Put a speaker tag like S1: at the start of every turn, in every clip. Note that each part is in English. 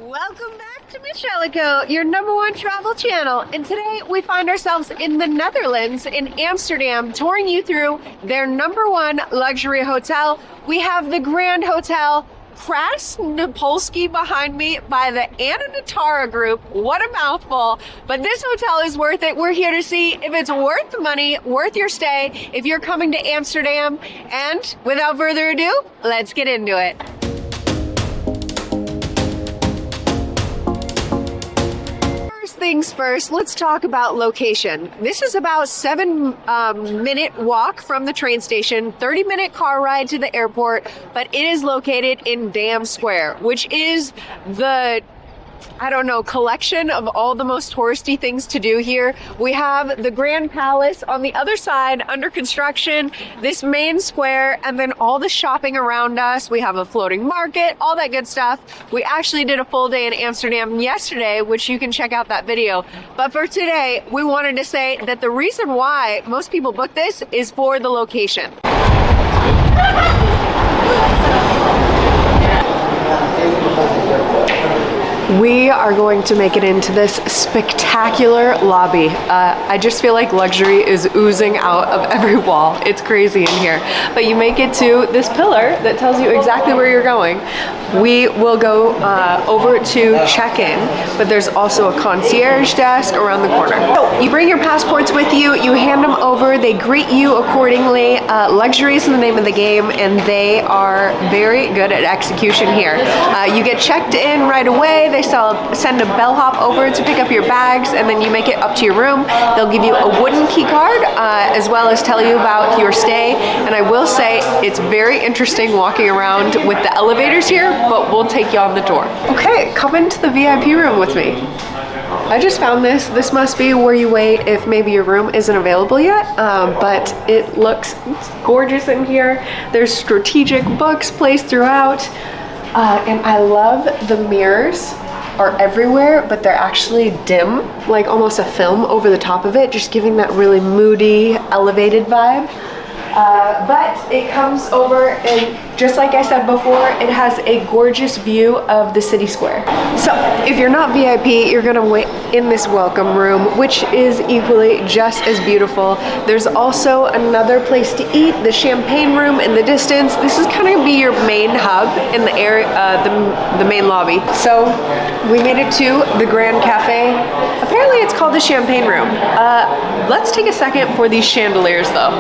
S1: Welcome back to MitchEllaCo, your #1 travel channel. And today we find ourselves in the Netherlands, in Amsterdam, touring you through their #1 luxury hotel. We have the Grand Hotel Krasnapolsky behind me by the Anantara group. What a mouthful, but this hotel is worth it. We're here to see if it's worth the money, worth your stay, if you're coming to Amsterdam. And without further ado, let's get into it. Things first, let's talk about location. This is about 7-minute walk from the train station, 30-minute car ride to the airport, but it is located in Dam Square, which is the collection of all the most touristy things to do here. We have the Grand Palace on the other side under construction, this main square, and then all the shopping around us. We have a floating market, all that good stuff. We actually did a full day in Amsterdam yesterday, which you can check out that video. But for today, we wanted to say that the reason why most people book this is for the location. We are going to make it into this spectacular lobby. I just feel like luxury is oozing out of every wall. It's crazy in here. But you make it to this pillar that tells you exactly where you're going. We will go over to check-in, but there's also a concierge desk around the corner. So you bring your passports with you, you hand them over, they greet you accordingly. Luxury is the name of the game, and they are very good at execution here. You get checked in right away. They send a bellhop over to pick up your bags, and then you make it up to your room. They'll give you a wooden key card, as well as tell you about your stay. And I will say it's very interesting walking around with the elevators here, but we'll take you on the tour. Okay, come into the VIP room with me. I just found this. This must be where you wait if maybe your room isn't available yet, but it looks gorgeous in here. There's strategic books placed throughout, and I love the mirrors are everywhere, but they're actually dim, like almost a film over the top of it, just giving that really moody, elevated vibe. But it comes over, and just like I said before, it has a gorgeous view of the city square. So if you're not VIP, you're gonna wait in this welcome room, which is equally just as beautiful. There's also another place to eat, the champagne room in the distance. This is kind of be your main hub in the area, the main lobby. So we made it to the Grand Cafe. Apparently it's called the champagne room. Let's take a second for these chandeliers though.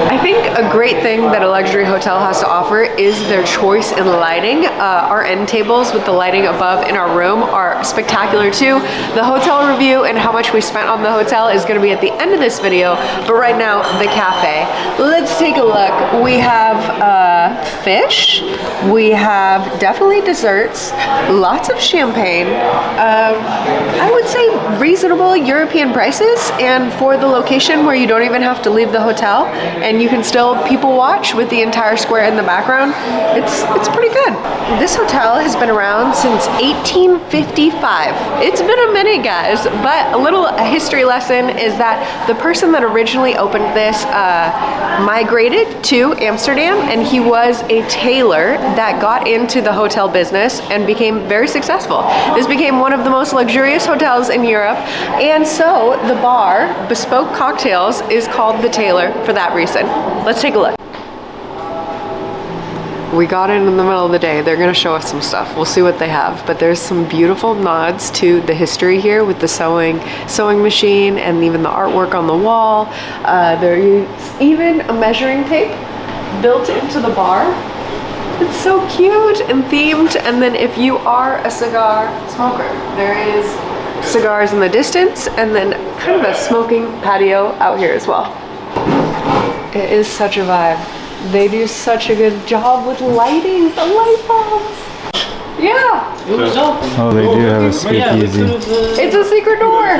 S1: I think a great thing that a luxury hotel has to offer is their choice in lighting. Our end tables with the lighting above in our room are spectacular too. The hotel review and how much we spent on the hotel is going to be at the end of this video, but right now, the cafe. Let's take a look. We have fish, we have definitely desserts, lots of champagne. I would say reasonable European prices, and for the location where you don't even have to leave the hotel and you can still people watch with the entire square in the background, it's pretty good. This hotel has been around since 1855. It's been a minute, guys, but a little history lesson is that the person that originally opened this migrated to Amsterdam, and he was a tailor that got into the hotel business and became very successful. This became one of the most luxurious hotels in Europe, and so the bar, Bespoke Cocktails, is called the Tailor for that reason. Let's take a look. We got in the middle of the day. They're gonna show us some stuff. We'll see what they have, but there's some beautiful nods to the history here with the sewing machine and even the artwork on the wall. There's even a measuring tape built into the bar. It's so cute and themed. And then if you are a cigar smoker, there is cigars in the distance, and then kind of a smoking patio out here as well. It is such a vibe. They do such a good job with lighting, the light bulbs. Yeah.
S2: Oh, they do have a speakeasy.
S1: It's a secret door.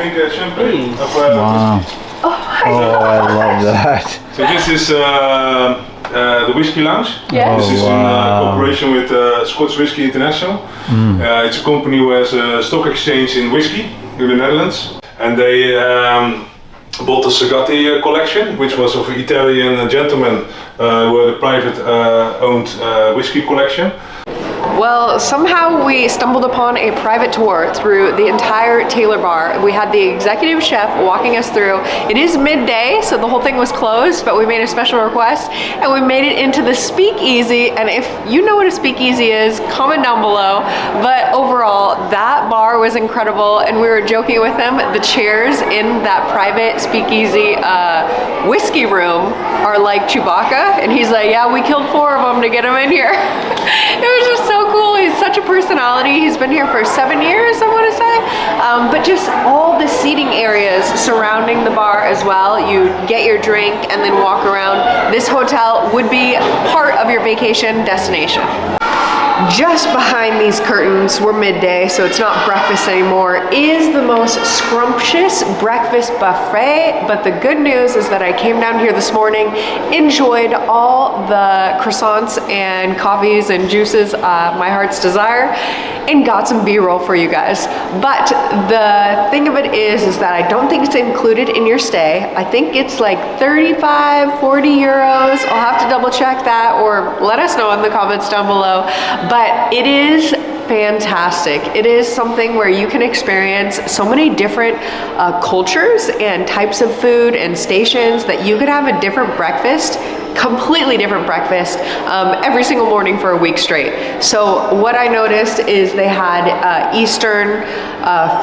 S2: Wow.
S1: Oh,
S2: I love that.
S3: So this is the Whiskey Lounge.
S1: Yes.
S3: This is in cooperation with Scotch Whisky International. It's a company who has a stock exchange in whiskey in the Netherlands, and they bought the Sagatti collection, which was of an Italian gentleman who had a private owned whiskey collection.
S1: Well, somehow we stumbled upon a private tour through the entire Taylor bar. We had the executive chef walking us through. It is midday, so the whole thing was closed, but we made a special request and we made it into the speakeasy. And if you know what a speakeasy is, comment down below. But overall, that bar was incredible, and we were joking with them. The chairs in that private speakeasy whiskey room are like Chewbacca, and he's like, yeah, we killed 4 of them to get him in here. It was just so cool. He's such a personality. He's been here for 7 years, I want to say. But just all the seating areas surrounding the bar as well. You get your drink and then walk around. This hotel would be part of your vacation destination. Just behind these curtains, we're midday, so it's not breakfast anymore, is the most scrumptious breakfast buffet. But the good news is that I came down here this morning, enjoyed all the croissants and coffees and juices, my heart's desire, and got some B-roll for you guys. But the thing of it is that I don't think it's included in your stay. I think it's like 35, 40 euros. I'll have to double check that, or let us know in the comments down below. But it is fantastic. It is something where you can experience so many different cultures and types of food and stations that you could have a different breakfast, completely different breakfast every single morning for a week straight. So what I noticed is they had Eastern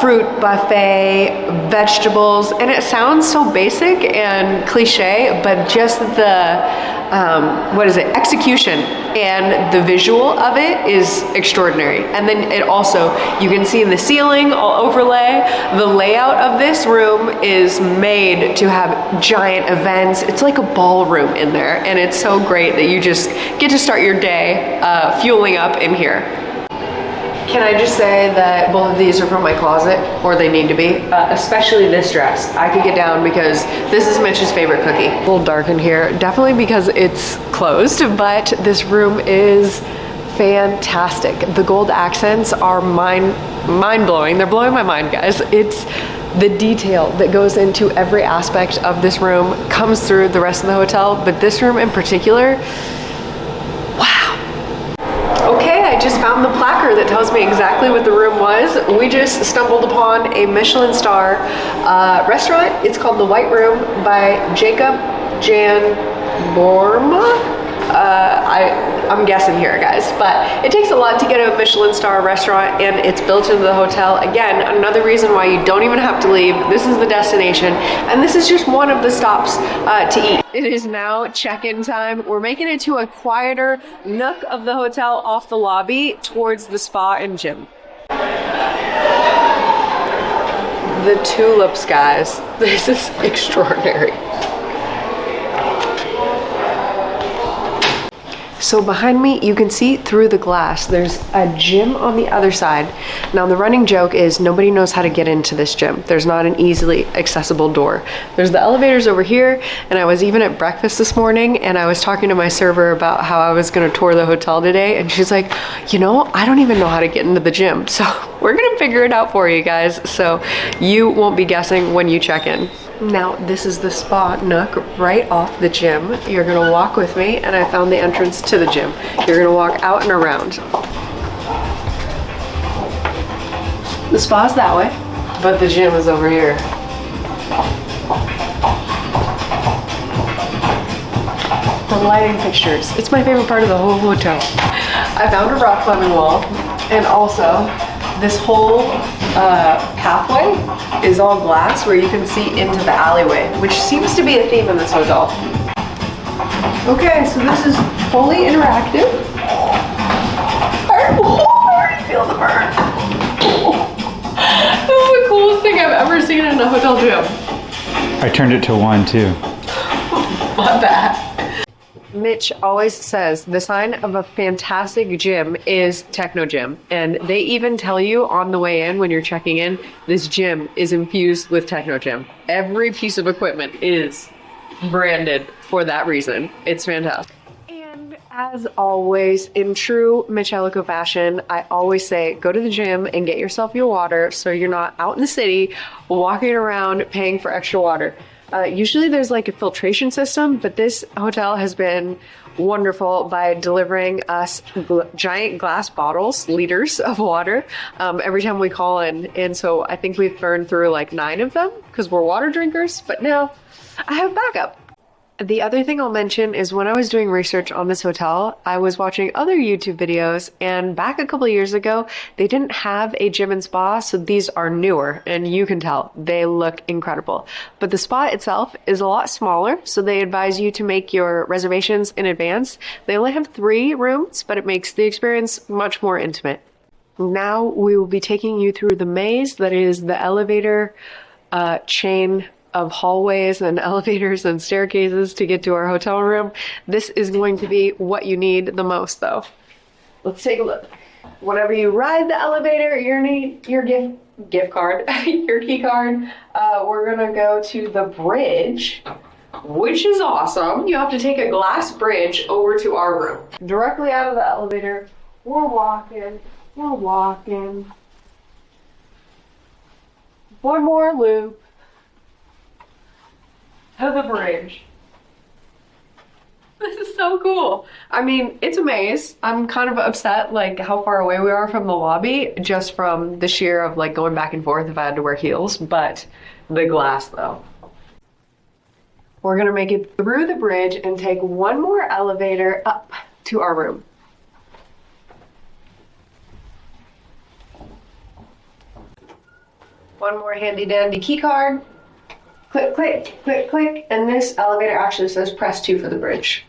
S1: fruit buffet, vegetables, and it sounds so basic and cliche, but just the execution and the visual of it is extraordinary. And then it also, you can see the ceiling all overlay. The layout of this room is made to have giant events. It's like a ballroom in there, and it's so great that you just get to start your day fueling up in here. Can I just say that both of these are from my closet, or they need to be, especially this dress. I could get down because this is Mitch's favorite cookie. A little dark in here, definitely because it's closed, but this room is fantastic. The gold accents are mind-blowing. They're blowing my mind, guys. It's the detail that goes into every aspect of this room comes through the rest of the hotel, but this room in particular, wow. Okay, I just found the placard that tells me exactly what the room was. We just stumbled upon a Michelin star restaurant. It's called The White Room by Jacob Jan Borma. I'm guessing here, guys, but it takes a lot to get a Michelin star restaurant, and it's built into the hotel. Again, another reason why you don't even have to leave. This is the destination, and this is just one of the stops to eat. It is now check-in time. We're making it to a quieter nook of the hotel off the lobby towards the spa and gym. The tulips, guys. This is extraordinary. So behind me, you can see through the glass, there's a gym on the other side. Now the running joke is nobody knows how to get into this gym. There's not an easily accessible door. There's the elevators over here, and I was even at breakfast this morning, and I was talking to my server about how I was gonna tour the hotel today, and she's like, you know, I don't even know how to get into the gym. So we're gonna figure it out for you guys, so you won't be guessing when you check in. Now, this is the spa nook right off the gym. You're gonna walk with me, and I found the entrance to the gym. You're gonna walk out and around. The spa's that way, but the gym is over here. The lighting fixtures. It's my favorite part of the whole hotel. I found a rock climbing wall, and also this whole pathway is all glass where you can see into the alleyway, which seems to be a theme in this hotel. Okay, so this is fully interactive. I already feel the burn. This is the coolest thing I've ever seen in a hotel gym.
S2: I turned it to 1 too.
S1: My bad. Mitch always says the sign of a fantastic gym is techno gym, and they even tell you on the way in when you're checking in, this gym is infused with techno gym. Every piece of equipment is branded for that reason. It's fantastic. And as always, in true MitchEllaCo fashion, I always say go to the gym and get yourself your water so you're not out in the city walking around paying for extra water. Usually there's like a filtration system, but this hotel has been wonderful by delivering us giant glass bottles, liters of water, every time we call in. And so I think we've burned through like 9 of them because we're water drinkers, but now I have backup. The other thing I'll mention is when I was doing research on this hotel, I was watching other YouTube videos, and back a couple of years ago, they didn't have a gym and spa, so these are newer, and you can tell they look incredible. But the spa itself is a lot smaller, so they advise you to make your reservations in advance. They only have 3 rooms, but it makes the experience much more intimate. Now we will be taking you through the maze that is the elevator chain of hallways and elevators and staircases to get to our hotel room. This is going to be what you need the most though. Let's take a look. Whenever you ride the elevator, you need your gift card, your key card. We're gonna go to the bridge, which is awesome. You have to take a glass bridge over to our room. Directly out of the elevator, we're walking. One more loop to the bridge. This is so cool. I mean, it's a maze. I'm kind of upset like how far away we are from the lobby, just from the sheer of like going back and forth if I had to wear heels, but the glass though. We're gonna make it through the bridge and take one more elevator up to our room. One more handy dandy key card. Click, click, click, click, and this elevator actually says press 2 for the bridge.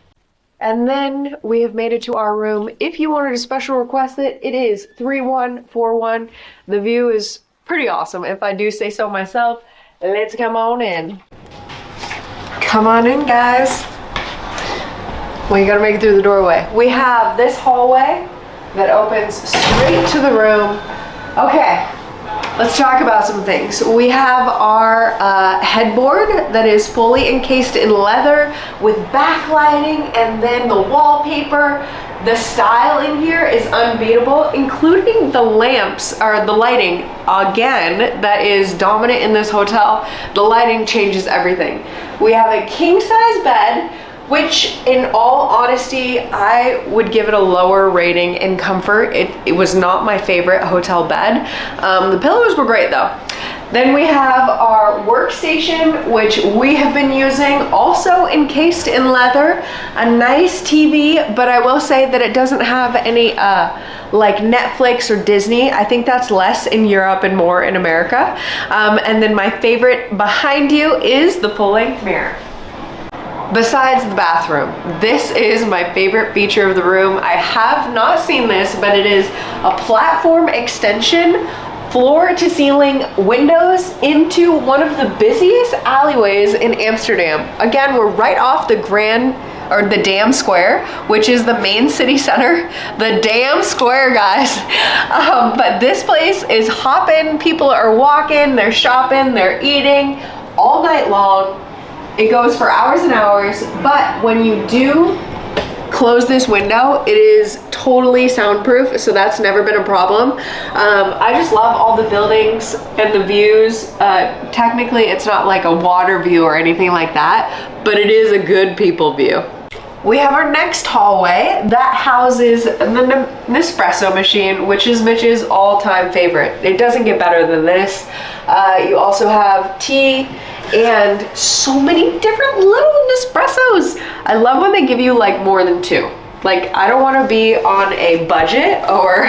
S1: And then we have made it to our room. If you wanted to special request it, it is 3141. The view is pretty awesome, if I do say so myself. Let's come on in. Come on in, guys. Well, you gotta make it through the doorway. We have this hallway that opens straight to the room. Okay. Let's talk about some things. We have our headboard that is fully encased in leather with backlighting, and then the wallpaper. The style in here is unbeatable, including the lamps, or the lighting, again, that is dominant in this hotel. The lighting changes everything. We have a king-size bed, which in all honesty, I would give it a lower rating in comfort. It was not my favorite hotel bed. The pillows were great though. Then we have our workstation, which we have been using, also encased in leather. A nice TV, but I will say that it doesn't have any like Netflix or Disney. I think that's less in Europe and more in America. And then my favorite behind you is the full-length mirror. Besides the bathroom, this is my favorite feature of the room. I have not seen this, but it is a platform extension, floor to ceiling windows into one of the busiest alleyways in Amsterdam. Again, we're right off the the Dam Square, which is the main city center. The Dam Square, guys. But this place is hopping. People are walking, they're shopping, they're eating all night long. It goes for hours and hours, but when you do close this window, it is totally soundproof, so that's never been a problem. I just love all the buildings and the views. Technically, it's not like a water view or anything like that, but it is a good people view. We have our next hallway that houses the Nespresso machine, which is Mitch's all-time favorite. It doesn't get better than this. You also have tea and so many different little Nespressos. I love when they give you like more than 2. Like, I don't want to be on a budget or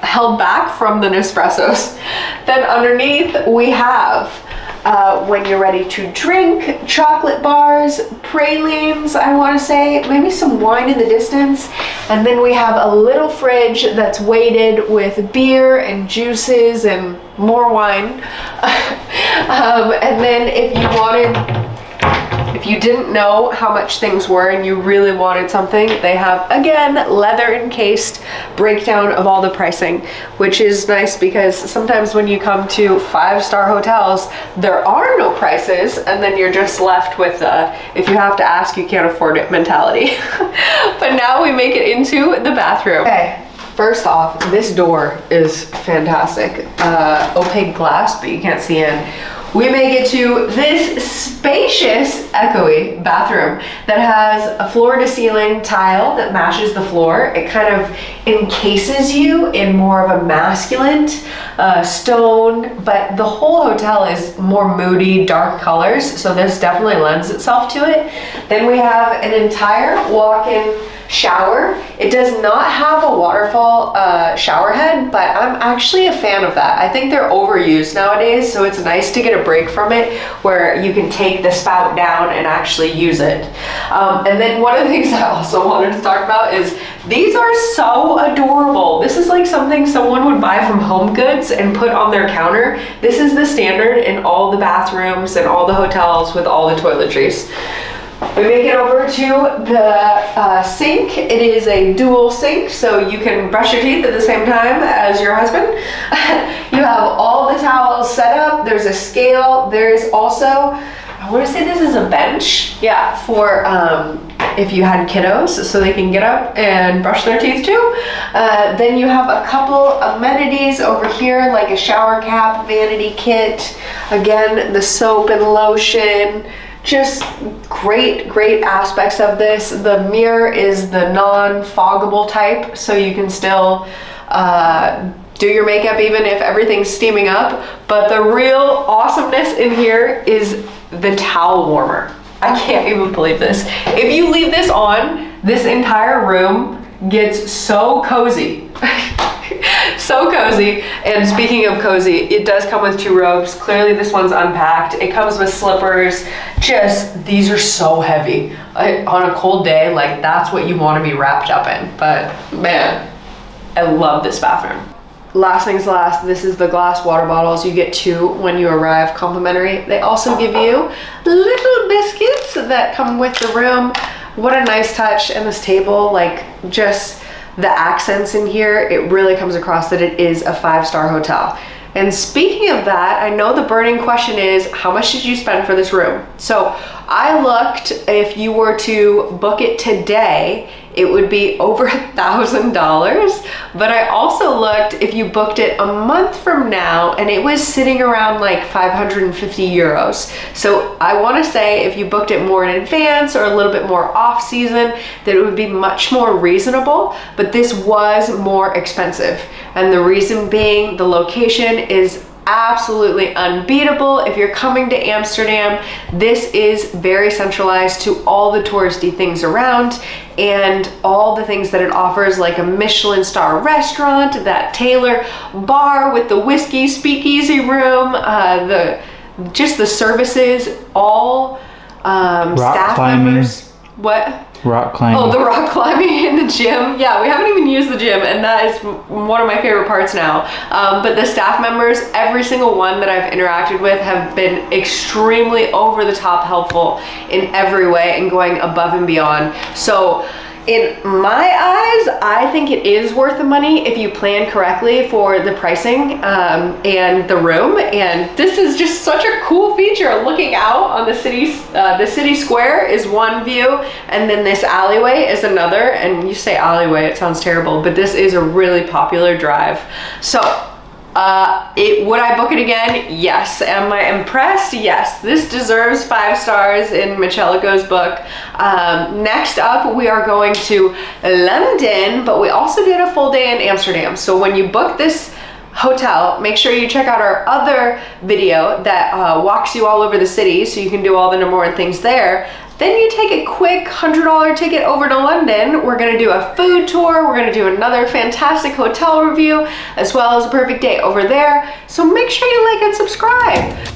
S1: held back from the Nespressos. Then underneath we have when you're ready to drink, chocolate bars, pralines, I want to say, maybe some wine in the distance. And then we have a little fridge that's weighted with beer and juices and more wine. And then if you didn't know how much things were and you really wanted something, they have, again, leather encased breakdown of all the pricing, which is nice because sometimes when you come to 5-star hotels, there are no prices, and then you're just left with if you have to ask, you can't afford it mentality. But now we make it into the bathroom. Okay, first off, this door is fantastic. Opaque glass, but you can't see in. we make it to this spacious, echoey bathroom that has a floor-to-ceiling tile that matches the floor. It kind of encases you in more of a masculine stone, but the whole hotel is more moody, dark colors, so this definitely lends itself to it. Then we have an entire walk-in shower. It does not have a waterfall shower head, but I'm actually a fan of that. I think they're overused nowadays, so it's nice to get a break from it where you can take the spout down and actually use it. And then one of the things I also wanted to talk about is these are so adorable. This is like something someone would buy from Home Goods and put on their counter. This is the standard in all the bathrooms and all the hotels with all the toiletries. We make it over to the sink. It is a dual sink, so you can brush your teeth at the same time as your husband. You have all the towels set up. There's a scale. There's also, I want to say this is a bench, yeah, for if you had kiddos, so they can get up and brush their teeth too. Then you have a couple amenities over here, like a shower cap, vanity kit, again, the soap and lotion. Just great aspects of this. The mirror is the non-foggable type, so you can still do your makeup even if everything's steaming up. But the real awesomeness in here is the towel warmer. I can't even believe this. If you leave this on, this entire room gets so cozy. So cozy. And speaking of cozy, it does come with 2 robes. Clearly this one's unpacked. It comes with slippers. Just, these are so heavy. On a cold day, like that's what you want to be wrapped up in. But man, I love this bathroom. Last things last, this is the glass water bottles. You get 2 when you arrive, complimentary. They also give you little biscuits that come with the room. What a nice touch. And this table, like just the accents in here, it really comes across that it is a 5-star hotel. And speaking of that, I know the burning question is, how much did you spend for this room? So I looked, if you were to book it today, it would be over $1,000. But I also looked, if you booked it a month from now, and it was sitting around like 550 euros. So I want to say if you booked it more in advance or a little bit more off season, that it would be much more reasonable, but this was more expensive. And the reason being, the location is absolutely unbeatable. If you're coming to Amsterdam, this is very centralized to all the touristy things around and all the things that it offers, like a Michelin star restaurant, that Taylor bar with the whiskey speakeasy room, just the services, all staff members. What?
S2: Rock climbing.
S1: Oh, the rock climbing in the gym. Yeah, we haven't even used the gym, and that is one of my favorite parts now. But the staff members, every single one that I've interacted with, have been extremely over the top helpful in every way and going above and beyond. So in my eyes, I think it is worth the money if you plan correctly for the pricing and the room. And this is just such a cool feature. Looking out on the city square is one view, and then this alleyway is another. And you say alleyway, it sounds terrible, but this is a really popular drive. So would I book it again? Yes. Am I impressed? Yes. This deserves 5 stars in MitchEllaCo's book. Next up, we are going to London, but we also did a full day in Amsterdam. So when you book this hotel, make sure you check out our other video that walks you all over the city so you can do all the number 1 things there. Then you take a quick $100 ticket over to London. We're gonna do a food tour. We're gonna do another fantastic hotel review, as well as a perfect day over there. So make sure you like and subscribe.